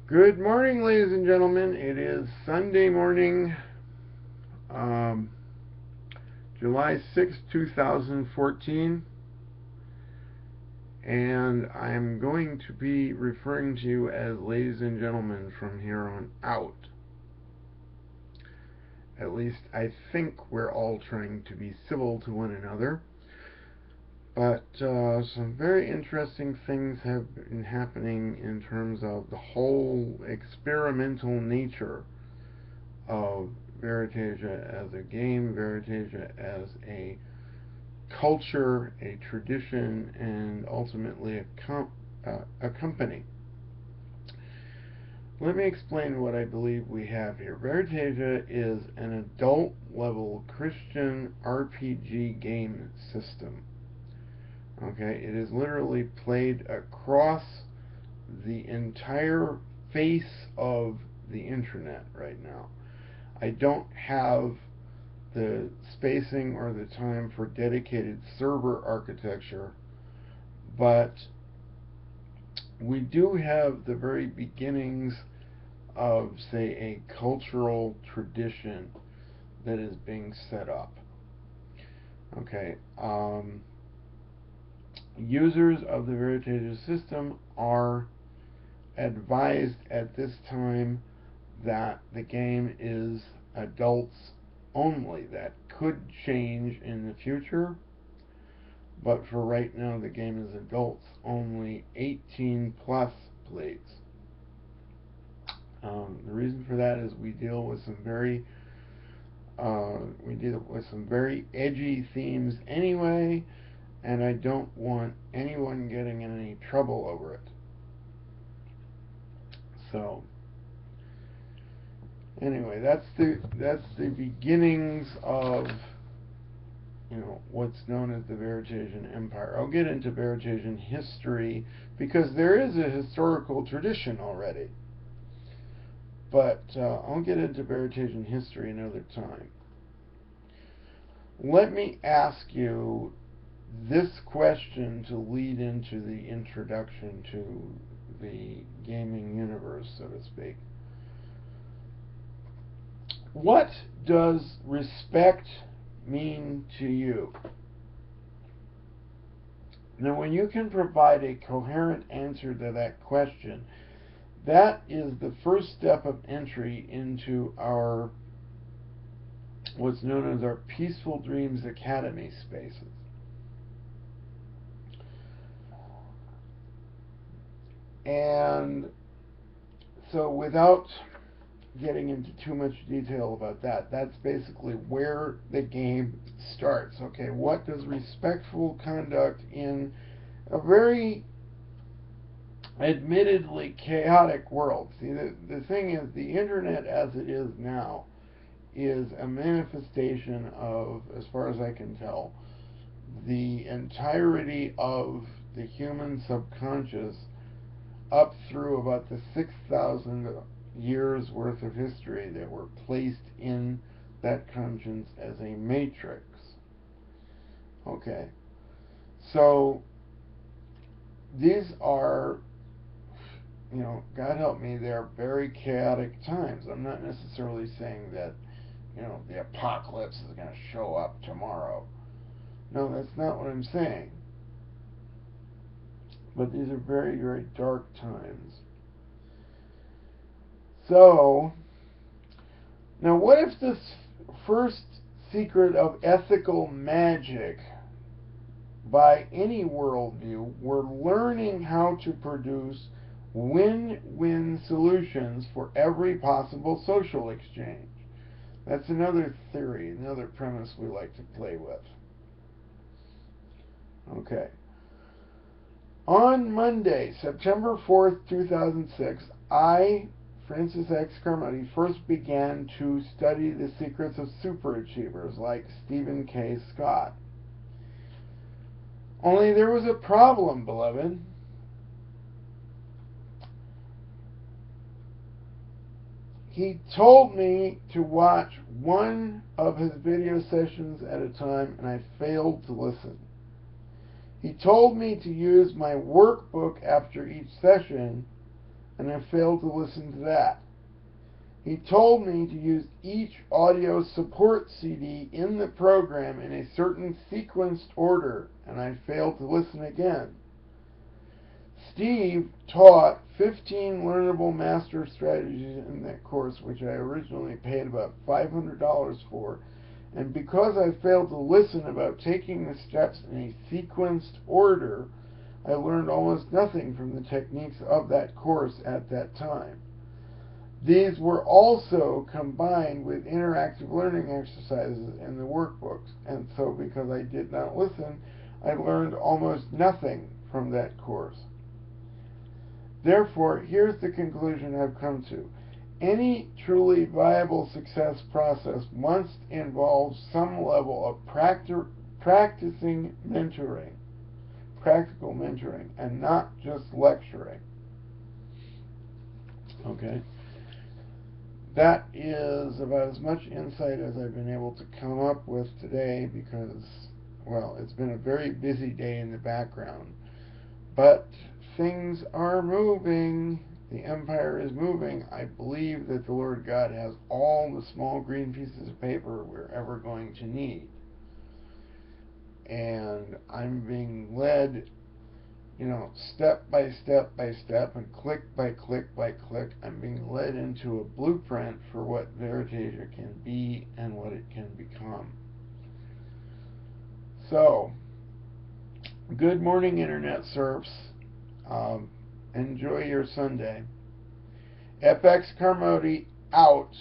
Good morning, ladies and gentlemen. It is Sunday morning, um, July 6th, 2014, and I'm going to be referring to you as ladies and gentlemen from here on out. At least I think we're all trying to be civil to one another. But some very interesting things have been happening in terms of the whole experimental nature of Veritasia as a game, Veritasia as a culture, a tradition, and ultimately a company. Let me explain what I believe we have here. Veritasia is an adult level Christian RPG game system. Okay, it is literally played across the entire face of the internet right now. I don't have the spacing or the time for dedicated server architecture, but we do have the very beginnings of, say, a cultural tradition that is being set up. Okay, users of the Veritasia system are advised at this time that the game is adults only. That could change in the future, but for right now the game is adults only, 18 plus, please. The reason for that is we deal with some very edgy themes anyway, and I don't want anyone getting in any trouble over it. So anyway, that's the beginnings of what's known as the Veritasian Empire. I'll get into Veritasian history because there is a historical tradition already, but I'll get into Veritasian history another time. Let me ask you this question to lead into the introduction to the gaming universe, so to speak. What does respect mean to you? Now, when you can provide a coherent answer to that question, that is the first step of entry into our what's known as our Peaceful Dreams Academy spaces. And so without getting into too much detail about that, that's basically where the game starts. Okay, what does respectful conduct in a very admittedly chaotic world? See, the thing is, the internet as it is now is a manifestation of, as far as I can tell, the entirety of the human subconscious up through about the 6,000 years worth of history that were placed in that conscience as a matrix. Okay, so these are, God help me, they're very chaotic times. I'm not necessarily saying that, the apocalypse is going to show up tomorrow. No, that's not what I'm saying. But these are very, very dark times. So, now what if this first secret of ethical magic by any worldview were learning how to produce win-win solutions for every possible social exchange? That's another theory, another premise we like to play with. Okay. On Monday, September 4th, 2006, I, Francis X. Carmody, first began to study the secrets of superachievers like Stephen K. Scott. Only there was a problem, beloved. He told me to watch one of his video sessions at a time, and I failed to listen. He told me to use my workbook after each session, and I failed to listen to that. He told me to use each audio support CD in the program in a certain sequenced order, and I failed to listen again. Steve taught 15 learnable master strategies in that course, which I originally paid about $500 for, and because I failed to listen about taking the steps in a sequenced order, I learned almost nothing from the techniques of that course at that time. These were also combined with interactive learning exercises in the workbooks, and so because I did not listen, I learned almost nothing from that course. Therefore, here's the conclusion I've come to. Any truly viable success process must involve some level of practical mentoring, and not just lecturing. Okay? That is about as much insight as I've been able to come up with today because, well, it's been a very busy day in the background. But things are moving. The empire is moving. I believe that the Lord God has all the small green pieces of paper we're ever going to need. And I'm being led, step by step by step and click by click by click. I'm being led into a blueprint for what Veritasia can be and what it can become. So, good morning, Internet serfs. Enjoy your Sunday. FX Carmody out.